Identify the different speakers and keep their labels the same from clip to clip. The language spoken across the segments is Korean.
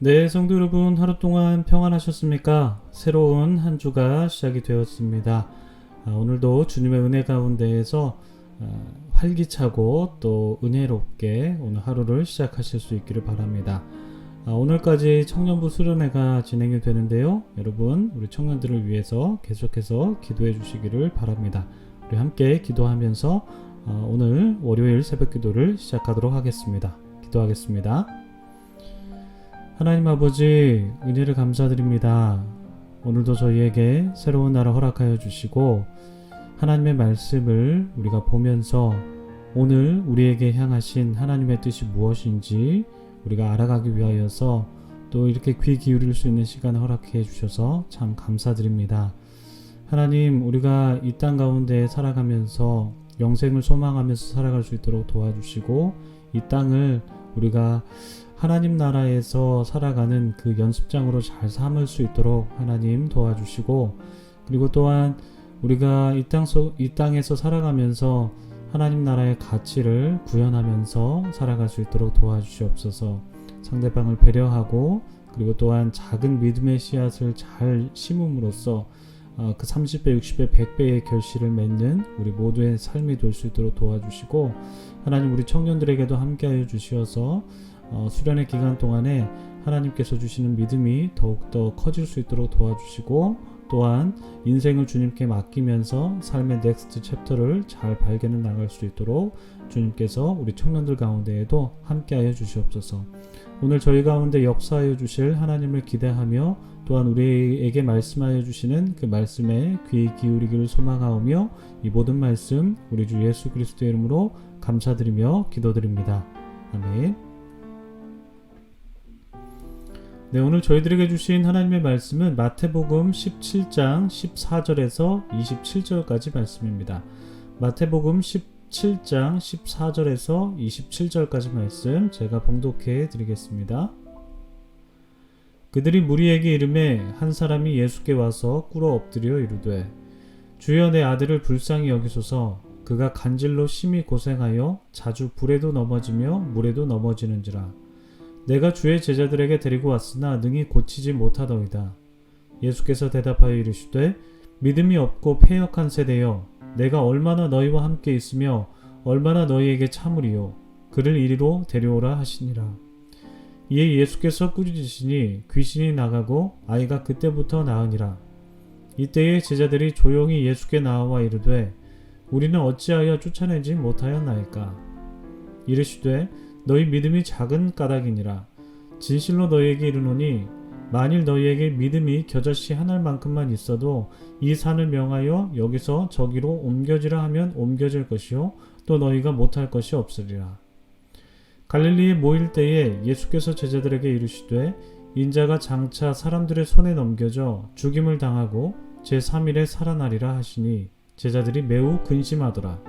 Speaker 1: 네, 성도 여러분, 하루 동안 평안하셨습니까? 새로운 한 주가 시작이 되었습니다. 오늘도 주님의 은혜 가운데에서 활기차고 또 은혜롭게 오늘 하루를 시작하실 수 있기를 바랍니다. 오늘까지 청년부 수련회가 진행이 되는데요. 여러분, 우리 청년들을 위해서 계속해서 기도해 주시기를 바랍니다. 우리 함께 기도하면서 오늘 월요일 새벽 기도를 시작하도록 하겠습니다. 기도하겠습니다. 하나님 아버지, 은혜를 감사드립니다. 오늘도 저희에게 새로운 날을 허락하여 주시고 하나님의 말씀을 우리가 보면서 오늘 우리에게 향하신 하나님의 뜻이 무엇인지 우리가 알아가기 위하여서 또 이렇게 귀 기울일 수 있는 시간을 허락해 주셔서 참 감사드립니다. 하나님, 우리가 이 땅 가운데 살아가면서 영생을 소망하면서 살아갈 수 있도록 도와주시고 이 땅을 우리가 하나님 나라에서 살아가는 그 연습장으로 잘 삼을 수 있도록 하나님 도와주시고, 그리고 또한 우리가 이 땅에서 살아가면서 하나님 나라의 가치를 구현하면서 살아갈 수 있도록 도와주시옵소서. 상대방을 배려하고 그리고 또한 작은 믿음의 씨앗을 잘 심음으로써 그 30배, 60배, 100배의 결실을 맺는 우리 모두의 삶이 될 수 있도록 도와주시고, 하나님 우리 청년들에게도 함께하여 주시어서 수련의 기간 동안에 하나님께서 주시는 믿음이 더욱더 커질 수 있도록 도와주시고, 또한 인생을 주님께 맡기면서 삶의 넥스트 챕터를 잘 발견해 나갈 수 있도록 주님께서 우리 청년들 가운데에도 함께하여 주시옵소서. 오늘 저희 가운데 역사하여 주실 하나님을 기대하며 또한 우리에게 말씀하여 주시는 그 말씀에 귀 기울이기를 소망하오며 이 모든 말씀 우리 주 예수 그리스도의 이름으로 감사드리며 기도드립니다. 아멘. 네, 오늘 저희들에게 주신 하나님의 말씀은 마태복음 17장 14절에서 27절까지 말씀입니다. 마태복음 17장 14절에서 27절까지 말씀 제가 봉독해 드리겠습니다. 그들이 무리에게 이르매 한 사람이 예수께 와서 꿇어 엎드려 이르되 주여 내 아들을 불쌍히 여기소서. 그가 간질로 심히 고생하여 자주 불에도 넘어지며 물에도 넘어지는지라. 내가 주의 제자들에게 데리고 왔으나 능히 고치지 못하더이다. 예수께서 대답하여 이르시되 믿음이 없고 패역한 세대여, 내가 얼마나 너희와 함께 있으며 얼마나 너희에게 참으리요. 그를 이리로 데려오라 하시니라. 이에 예수께서 꾸짖으시니 귀신이 나가고 아이가 그때부터 나으니라. 이때에 제자들이 조용히 예수께 나와 이르되 우리는 어찌하여 쫓아내지 못하였나이까. 이르시되 너희 믿음이 작은 까닭이니라. 진실로 너희에게 이르노니 만일 너희에게 믿음이 겨자씨 한 알만큼만 있어도 이 산을 명하여 여기서 저기로 옮겨지라 하면 옮겨질 것이요 또 너희가 못할 것이 없으리라. 갈릴리에 모일 때에 예수께서 제자들에게 이르시되 인자가 장차 사람들의 손에 넘겨져 죽임을 당하고 제3일에 살아나리라 하시니 제자들이 매우 근심하더라.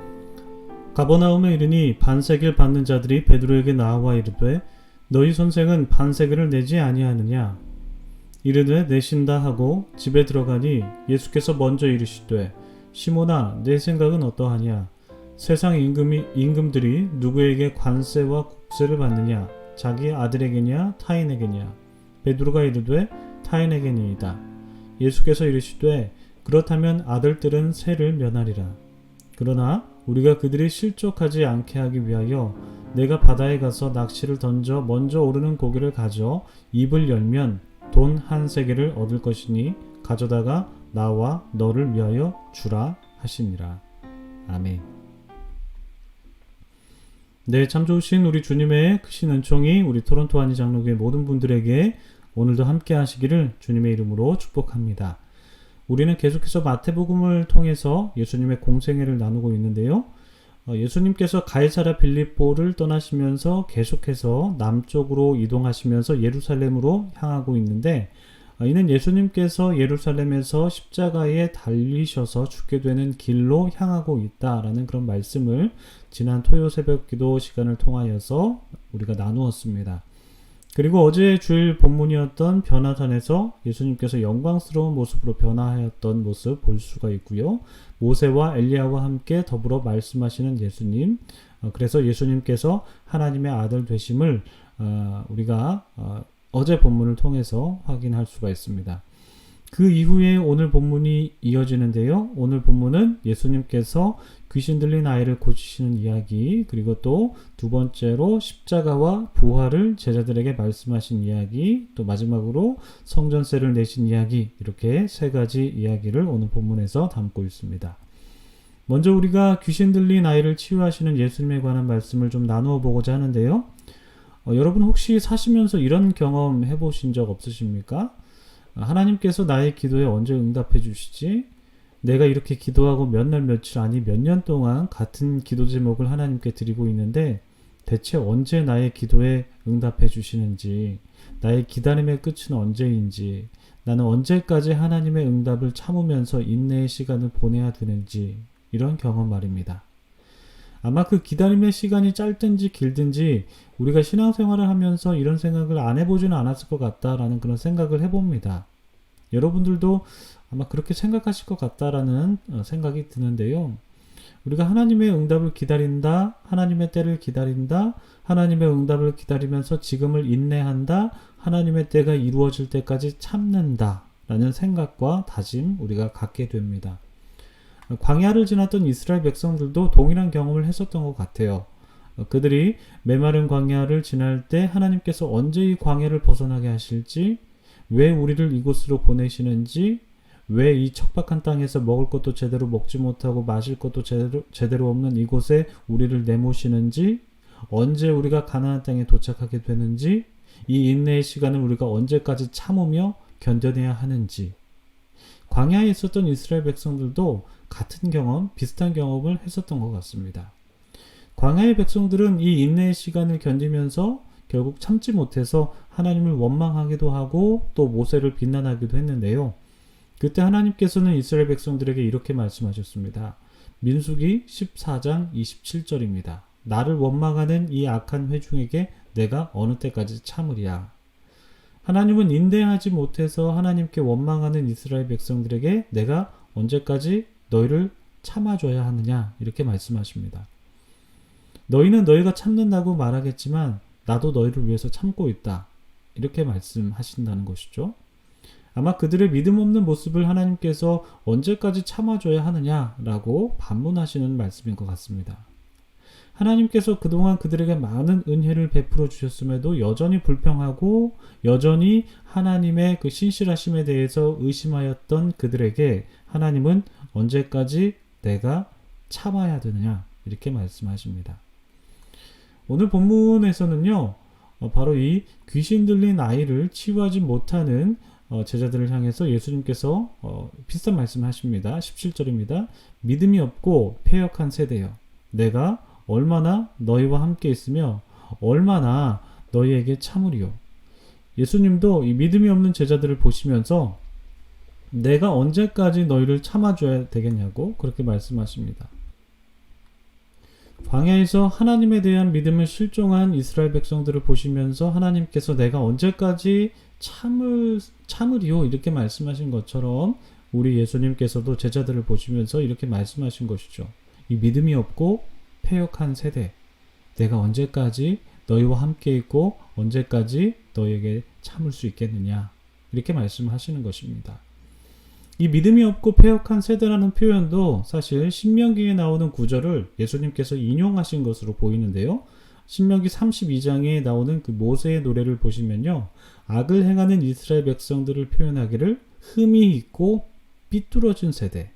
Speaker 1: 가버나움에 이르니 반세겔 받는 자들이 베드로에게 나와 이르되 너희 선생은 반세겔을 내지 아니하느냐. 이르되 내신다 하고 집에 들어가니 예수께서 먼저 이르시되 시몬아 내 생각은 어떠하냐. 세상 임금들이 누구에게 관세와 국세를 받느냐. 자기 아들에게냐 타인에게냐. 베드로가 이르되 타인에게니이다. 예수께서 이르시되 그렇다면 아들들은 세를 면하리라. 그러나 우리가 그들이 실족하지 않게 하기 위하여 내가 바다에 가서 낚시를 던져 먼저 오르는 고기를 가져 입을 열면 돈 한 세겔을 얻을 것이니 가져다가 나와 너를 위하여 주라 하시니라. 아멘. 네, 참 좋으신 우리 주님의 크신 은총이 우리 토론토 한인 장로교회 모든 분들에게 오늘도 함께 하시기를 주님의 이름으로 축복합니다. 우리는 계속해서 마태복음을 통해서 예수님의 공생애를 나누고 있는데요. 예수님께서 가이사랴 빌립보를 떠나시면서 계속해서 남쪽으로 이동하시면서 예루살렘으로 향하고 있는데, 이는 예수님께서 예루살렘에서 십자가에 달리셔서 죽게 되는 길로 향하고 있다라는 그런 말씀을 지난 토요 새벽 기도 시간을 통하여서 우리가 나누었습니다. 그리고 어제 주일 본문이었던 변화산에서 예수님께서 영광스러운 모습으로 변화하였던 모습 볼 수가 있고요. 모세와 엘리야와 함께 더불어 말씀하시는 예수님, 그래서 예수님께서 하나님의 아들 되심을 우리가 어제 본문을 통해서 확인할 수가 있습니다. 그 이후에 오늘 본문이 이어지는데요. 오늘 본문은 예수님께서 귀신 들린 아이를 고치시는 이야기, 그리고 또 두 번째로 십자가와 부활을 제자들에게 말씀하신 이야기, 또 마지막으로 성전세를 내신 이야기, 이렇게 세 가지 이야기를 오늘 본문에서 담고 있습니다. 먼저 우리가 귀신 들린 아이를 치유하시는 예수님에 관한 말씀을 좀 나누어 보고자 하는데요. 여러분 혹시 사시면서 이런 경험 해보신 적 없으십니까? 하나님께서 나의 기도에 언제 응답해 주시지? 내가 이렇게 기도하고 몇 날 며칠 아니 몇 년 동안 같은 기도 제목을 하나님께 드리고 있는데 대체 언제 나의 기도에 응답해 주시는지, 나의 기다림의 끝은 언제인지, 나는 언제까지 하나님의 응답을 참으면서 인내의 시간을 보내야 되는지, 이런 경험 말입니다. 아마 그 기다림의 시간이 짧든지 길든지 우리가 신앙생활을 하면서 이런 생각을 안 해보지는 않았을 것 같다라는 그런 생각을 해봅니다. 여러분들도 아마 그렇게 생각하실 것 같다라는 생각이 드는데요. 우리가 하나님의 응답을 기다린다, 하나님의 때를 기다린다, 하나님의 응답을 기다리면서 지금을 인내한다, 하나님의 때가 이루어질 때까지 참는다 라는 생각과 다짐 우리가 갖게 됩니다. 광야를 지났던 이스라엘 백성들도 동일한 경험을 했었던 것 같아요. 그들이 메마른 광야를 지날 때 하나님께서 언제 이 광야를 벗어나게 하실지, 왜 우리를 이곳으로 보내시는지, 왜 이 척박한 땅에서 먹을 것도 제대로 먹지 못하고 마실 것도 제대로 없는 이곳에 우리를 내모시는지, 언제 우리가 가나안 땅에 도착하게 되는지, 이 인내의 시간을 우리가 언제까지 참으며 견뎌내야 하는지, 광야에 있었던 이스라엘 백성들도 같은 경험, 비슷한 경험을 했었던 것 같습니다. 광야의 백성들은 이 인내의 시간을 견디면서 결국 참지 못해서 하나님을 원망하기도 하고 또 모세를 비난하기도 했는데요. 그때 하나님께서는 이스라엘 백성들에게 이렇게 말씀하셨습니다. 민수기 14장 27절입니다. 나를 원망하는 이 악한 회중에게 내가 어느 때까지 참으랴. 하나님은 인내하지 못해서 하나님께 원망하는 이스라엘 백성들에게 내가 언제까지 너희를 참아줘야 하느냐, 이렇게 말씀하십니다. 너희는 너희가 참는다고 말하겠지만 나도 너희를 위해서 참고 있다, 이렇게 말씀하신다는 것이죠. 아마 그들의 믿음 없는 모습을 하나님께서 언제까지 참아줘야 하느냐라고 반문하시는 말씀인 것 같습니다. 하나님께서 그동안 그들에게 많은 은혜를 베풀어 주셨음에도 여전히 불평하고 여전히 하나님의 그 신실하심에 대해서 의심하였던 그들에게 하나님은 언제까지 내가 참아야 되느냐, 이렇게 말씀하십니다. 오늘 본문에서는요, 바로 이 귀신 들린 아이를 치유하지 못하는 제자들을 향해서 예수님께서 비슷한 말씀을 하십니다. 17절입니다. 믿음이 없고 패역한 세대여, 내가 얼마나 너희와 함께 있으며 얼마나 너희에게 참으리요. 예수님도 이 믿음이 없는 제자들을 보시면서 내가 언제까지 너희를 참아줘야 되겠냐고 그렇게 말씀하십니다. 광야에서 하나님에 대한 믿음을 실종한 이스라엘 백성들을 보시면서 하나님께서 내가 언제까지 참으리요, 이렇게 말씀하신 것처럼 우리 예수님께서도 제자들을 보시면서 이렇게 말씀하신 것이죠. 이 믿음이 없고 패역한 세대, 내가 언제까지 너희와 함께 있고 언제까지 너희에게 참을 수 있겠느냐, 이렇게 말씀하시는 것입니다. 이 믿음이 없고 패역한 세대라는 표현도 사실 신명기에 나오는 구절을 예수님께서 인용하신 것으로 보이는데요. 신명기 32장에 나오는 그 모세의 노래를 보시면요, 악을 행하는 이스라엘 백성들을 표현하기를 흠이 있고 삐뚤어진 세대,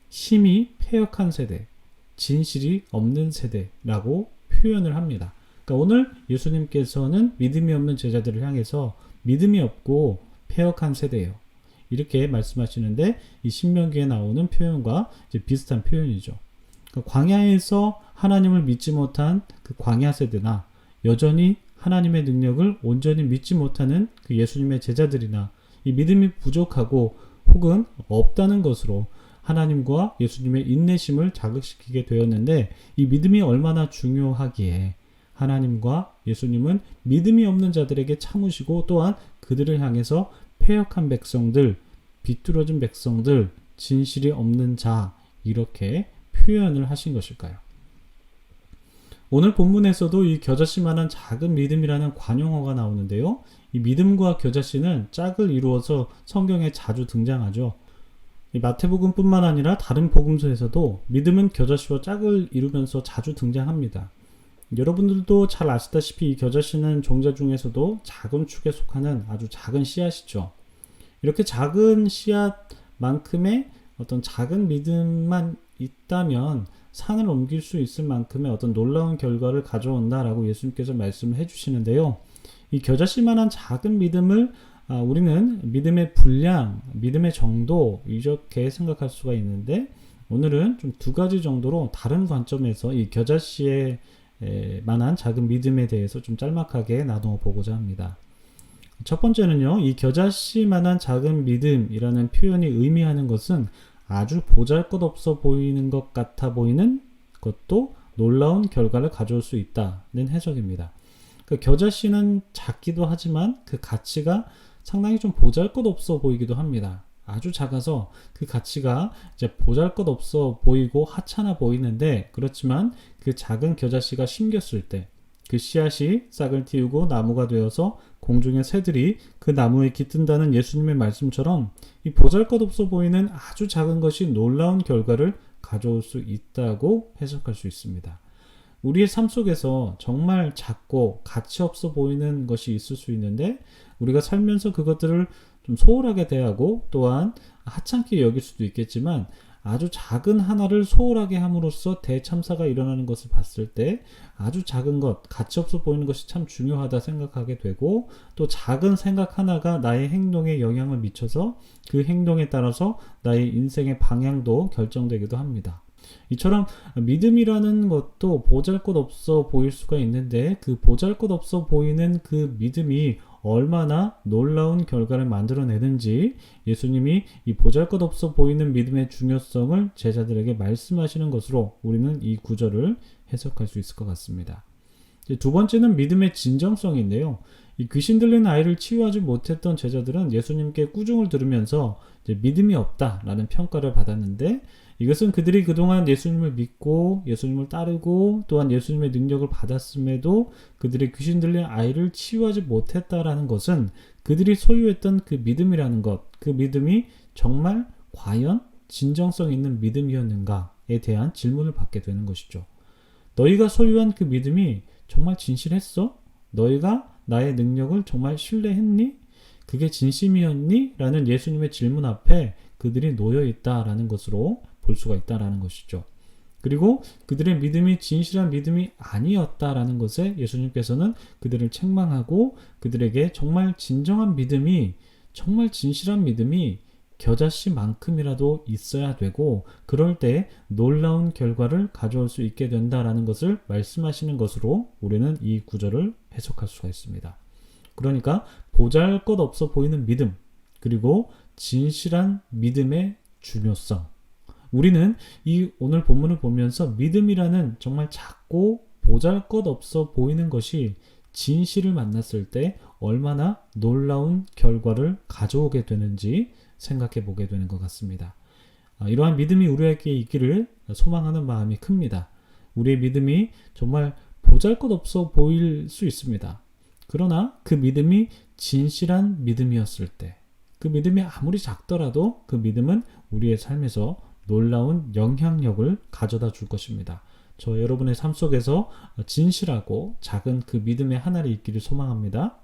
Speaker 1: 심히 패역한 세대, 진실이 없는 세대라고 표현을 합니다. 그러니까 오늘 예수님께서는 믿음이 없는 제자들을 향해서 믿음이 없고 패역한 세대예요, 이렇게 말씀하시는데, 이 신명기에 나오는 표현과 이제 비슷한 표현이죠. 그러니까 광야에서 하나님을 믿지 못한 그 광야 세대나 여전히 하나님의 능력을 온전히 믿지 못하는 그 예수님의 제자들이나 이 믿음이 부족하고 혹은 없다는 것으로 하나님과 예수님의 인내심을 자극시키게 되었는데, 이 믿음이 얼마나 중요하기에 하나님과 예수님은 믿음이 없는 자들에게 참으시고 또한 그들을 향해서 패역한 백성들, 비뚤어진 백성들, 진실이 없는 자, 이렇게 표현을 하신 것일까요? 오늘 본문에서도 이 겨자씨만한 작은 믿음이라는 관용어가 나오는데요. 이 믿음과 겨자씨는 짝을 이루어서 성경에 자주 등장하죠. 이 마태복음뿐만 아니라 다른 복음서에서도 믿음은 겨자씨와 짝을 이루면서 자주 등장합니다. 여러분들도 잘 아시다시피 이 겨자씨는 종자 중에서도 작은 축에 속하는 아주 작은 씨앗이죠. 이렇게 작은 씨앗만큼의 어떤 작은 믿음만 있다면 산을 옮길 수 있을 만큼의 어떤 놀라운 결과를 가져온다라고 예수님께서 말씀을 해주시는데요. 이 겨자씨만한 작은 믿음을 우리는 믿음의 분량, 믿음의 정도 이렇게 생각할 수가 있는데, 오늘은 좀 두 가지 정도로 다른 관점에서 이 겨자씨의 만한 작은 믿음에 대해서 좀 짤막하게 나누어 보고자 합니다. 첫 번째는요, 이 겨자씨만한 작은 믿음이라는 표현이 의미하는 것은 아주 보잘것없어 보이는 것 같아 보이는 것도 놀라운 결과를 가져올 수 있다는 해석입니다. 그 겨자씨는 작기도 하지만 그 가치가 상당히 좀 보잘것없어 보이기도 합니다. 아주 작아서 그 가치가 이제 보잘것없어 보이고 하찮아 보이는데, 그렇지만 그 작은 겨자씨가 심겼을 때 그 씨앗이 싹을 틔우고 나무가 되어서 공중의 새들이 그 나무에 깃든다는 예수님의 말씀처럼 이 보잘것없어 보이는 아주 작은 것이 놀라운 결과를 가져올 수 있다고 해석할 수 있습니다. 우리의 삶 속에서 정말 작고 가치 없어 보이는 것이 있을 수 있는데, 우리가 살면서 그것들을 좀 소홀하게 대하고 또한 하찮게 여길 수도 있겠지만, 아주 작은 하나를 소홀하게 함으로써 대참사가 일어나는 것을 봤을 때 아주 작은 것, 가치 없어 보이는 것이 참 중요하다 생각하게 되고, 또 작은 생각 하나가 나의 행동에 영향을 미쳐서 그 행동에 따라서 나의 인생의 방향도 결정되기도 합니다. 이처럼 믿음이라는 것도 보잘것없어 보일 수가 있는데, 그 보잘것없어 보이는 그 믿음이 얼마나 놀라운 결과를 만들어내는지 예수님이 이 보잘것없어 보이는 믿음의 중요성을 제자들에게 말씀하시는 것으로 우리는 이 구절을 해석할 수 있을 것 같습니다. 두 번째는 믿음의 진정성인데요. 이 귀신 들린 아이를 치유하지 못했던 제자들은 예수님께 꾸중을 들으면서 이제 믿음이 없다라는 평가를 받았는데, 이것은 그들이 그동안 예수님을 믿고 예수님을 따르고 또한 예수님의 능력을 받았음에도 그들의 귀신 들린 아이를 치유하지 못했다라는 것은 그들이 소유했던 그 믿음이라는 것, 그 믿음이 정말 과연 진정성 있는 믿음이었는가에 대한 질문을 받게 되는 것이죠. 너희가 소유한 그 믿음이 정말 진실했어? 너희가 나의 능력을 정말 신뢰했니? 그게 진심이었니? 라는 예수님의 질문 앞에 그들이 놓여 있다라는 것으로 볼 수가 있다라는 것이죠. 그리고 그들의 믿음이 진실한 믿음이 아니었다라는 것에 예수님께서는 그들을 책망하고 그들에게 정말 진정한 믿음이, 정말 진실한 믿음이 겨자씨만큼이라도 있어야 되고, 그럴 때 놀라운 결과를 가져올 수 있게 된다라는 것을 말씀하시는 것으로 우리는 이 구절을 해석할 수가 있습니다. 그러니까 보잘것없어 보이는 믿음, 그리고 진실한 믿음의 중요성, 우리는 이 오늘 본문을 보면서 믿음이라는 정말 작고 보잘것없어 보이는 것이 진실을 만났을 때 얼마나 놀라운 결과를 가져오게 되는지 생각해 보게 되는 것 같습니다. 이러한 믿음이 우리에게 있기를 소망하는 마음이 큽니다. 우리의 믿음이 정말 보잘것없어 보일 수 있습니다. 그러나 그 믿음이 진실한 믿음이었을 때, 그 믿음이 아무리 작더라도 그 믿음은 우리의 삶에서 놀라운 영향력을 가져다 줄 것입니다. 저 여러분의 삶 속에서 진실하고 작은 그 믿음의 하나를 있기를 소망합니다.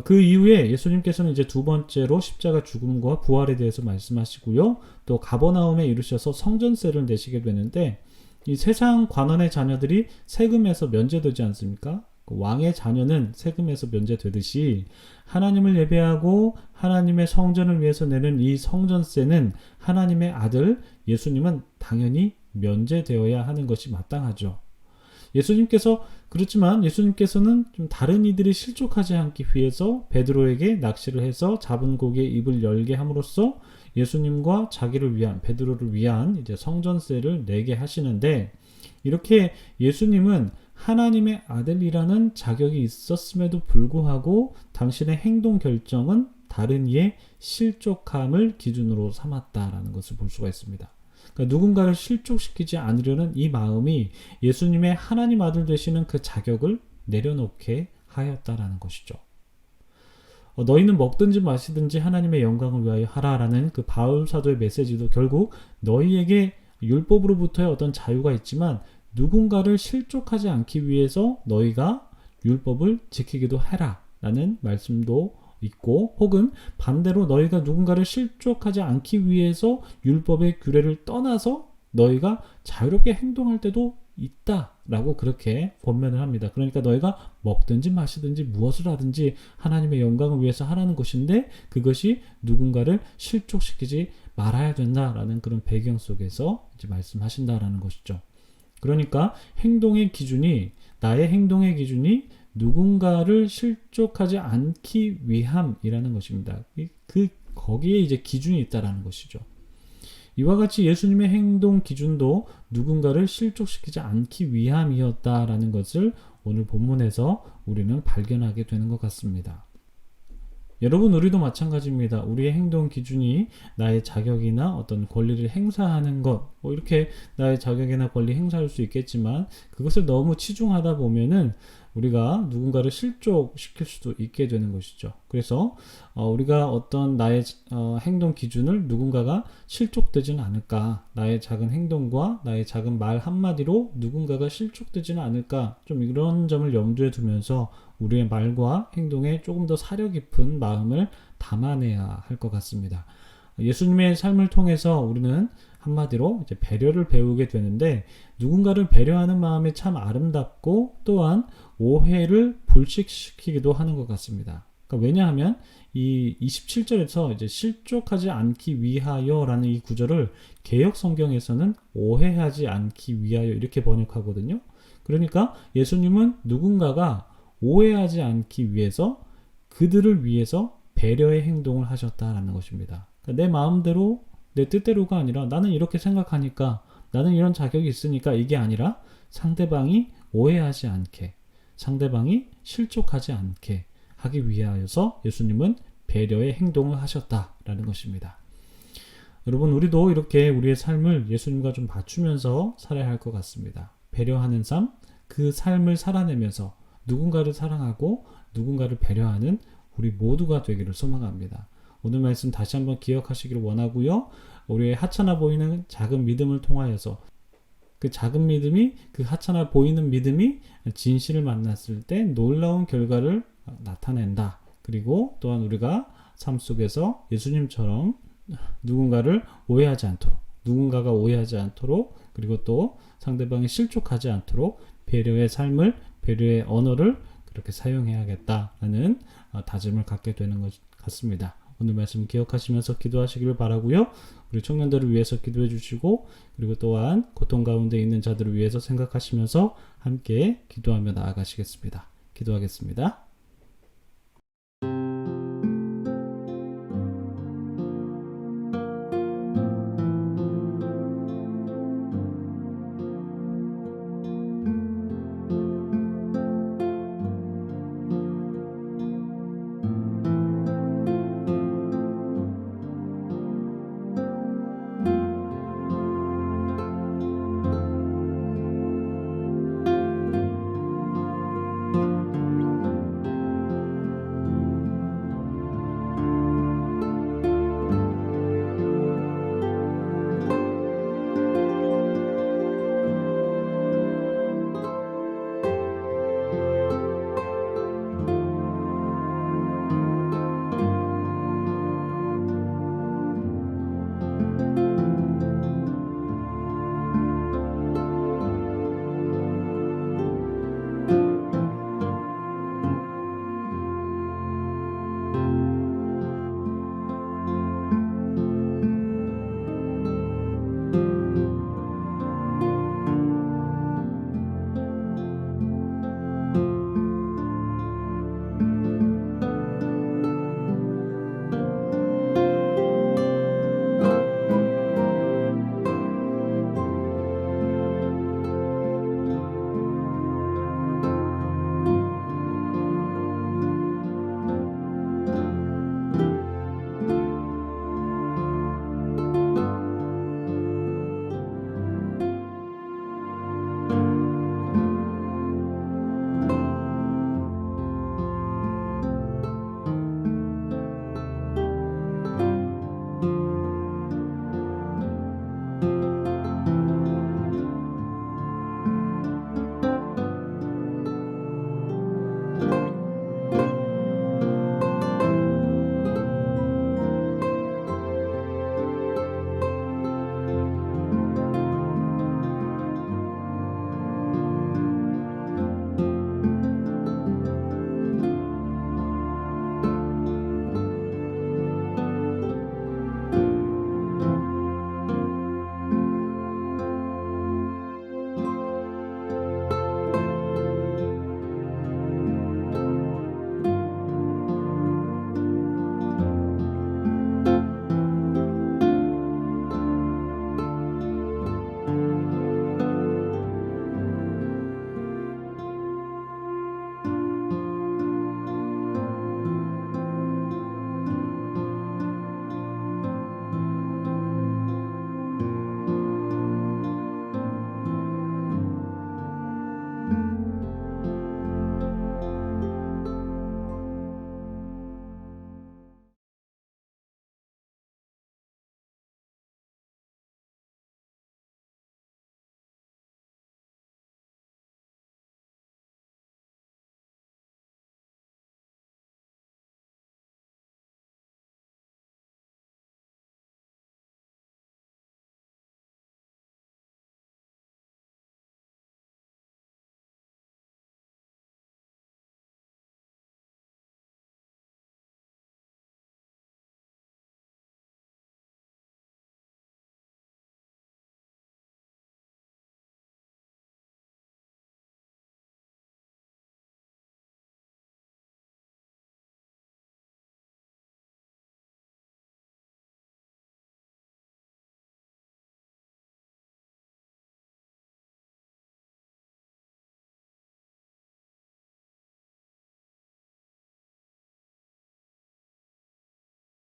Speaker 1: 그 이후에 예수님께서는 이제 두 번째로 십자가 죽음과 부활에 대해서 말씀하시고요. 또 가버나움에 이르셔서 성전세를 내시게 되는데, 이 세상 관원의 자녀들이 세금에서 면제되지 않습니까? 왕의 자녀는 세금에서 면제되듯이 하나님을 예배하고 하나님의 성전을 위해서 내는 이 성전세는 하나님의 아들 예수님은 당연히 면제되어야 하는 것이 마땅하죠. 그렇지만 예수님께서는 좀 다른 이들이 실족하지 않기 위해서 베드로에게 낚시를 해서 잡은 고기의 입을 열게 함으로써 예수님과 자기를 위한, 베드로를 위한 이제 성전세를 내게 하시는데, 이렇게 예수님은 하나님의 아들이라는 자격이 있었음에도 불구하고 당신의 행동 결정은 다른 이의 실족함을 기준으로 삼았다라는 것을 볼 수가 있습니다. 그러니까 누군가를 실족시키지 않으려는 이 마음이 예수님의 하나님 아들 되시는 그 자격을 내려놓게 하였다라는 것이죠. 너희는 먹든지 마시든지 하나님의 영광을 위하여 하라라는 그 바울 사도의 메시지도 결국 너희에게 율법으로부터의 어떤 자유가 있지만 누군가를 실족하지 않기 위해서 너희가 율법을 지키기도 해라 라는 말씀도 있고, 혹은 반대로 너희가 누군가를 실족하지 않기 위해서 율법의 규례를 떠나서 너희가 자유롭게 행동할 때도 있다라고 그렇게 권면을 합니다. 그러니까 너희가 먹든지 마시든지 무엇을 하든지 하나님의 영광을 위해서 하라는 것인데 그것이 누군가를 실족시키지 말아야 된다라는 그런 배경 속에서 이제 말씀하신다라는 것이죠. 그러니까 나의 행동의 기준이 누군가를 실족하지 않기 위함이라는 것입니다. 거기에 이제 기준이 있다라는 것이죠. 이와 같이 예수님의 행동 기준도 누군가를 실족시키지 않기 위함이었다라는 것을 오늘 본문에서 우리는 발견하게 되는 것 같습니다. 여러분, 우리도 마찬가지입니다. 우리의 행동 기준이 나의 자격이나 어떤 권리를 행사하는 것, 이렇게 나의 자격이나 권리 행사할 수 있겠지만 그것을 너무 치중하다 보면은 우리가 누군가를 실족시킬 수도 있게 되는 것이죠. 그래서 우리가 어떤 나의 행동 기준을 누군가가 실족되지는 않을까, 나의 작은 행동과 나의 작은 말 한마디로 누군가가 실족되지는 않을까, 좀 이런 점을 염두에 두면서 우리의 말과 행동에 조금 더 사려 깊은 마음을 담아내야 할 것 같습니다. 예수님의 삶을 통해서 우리는 한마디로 이제 배려를 배우게 되는데, 누군가를 배려하는 마음이 참 아름답고 또한 오해를 불식시키기도 하는 것 같습니다. 그러니까 왜냐하면 이 27절에서 이제 실족하지 않기 위하여라는 이 구절을 개역 성경에서는 오해하지 않기 위하여 이렇게 번역하거든요. 그러니까 예수님은 누군가가 오해하지 않기 위해서 그들을 위해서 배려의 행동을 하셨다라는 것입니다. 그러니까 내 마음대로 내 뜻대로가 아니라 나는 이렇게 생각하니까, 나는 이런 자격이 있으니까, 이게 아니라 상대방이 오해하지 않게, 상대방이 실족하지 않게 하기 위하여서 예수님은 배려의 행동을 하셨다라는 것입니다. 여러분, 우리도 이렇게 우리의 삶을 예수님과 좀 맞추면서 살아야 할 것 같습니다. 배려하는 삶, 그 삶을 살아내면서 누군가를 사랑하고 누군가를 배려하는 우리 모두가 되기를 소망합니다. 오늘 말씀 다시 한번 기억하시기를 원하고요. 우리의 하찮아 보이는 작은 믿음을 통하여서 그 작은 믿음이, 그 하찮아 보이는 믿음이 진실을 만났을 때 놀라운 결과를 나타낸다. 그리고 또한 우리가 삶 속에서 예수님처럼 누군가가 오해하지 않도록, 그리고 또 상대방이 실족하지 않도록 배려의 삶을, 배려의 언어를 그렇게 사용해야겠다는 다짐을 갖게 되는 것 같습니다. 오늘 말씀 기억하시면서 기도하시기를 바라고요. 우리 청년들을 위해서 기도해 주시고, 그리고 또한 고통 가운데 있는 자들을 위해서 생각하시면서 함께 기도하며 나아가시겠습니다. 기도하겠습니다.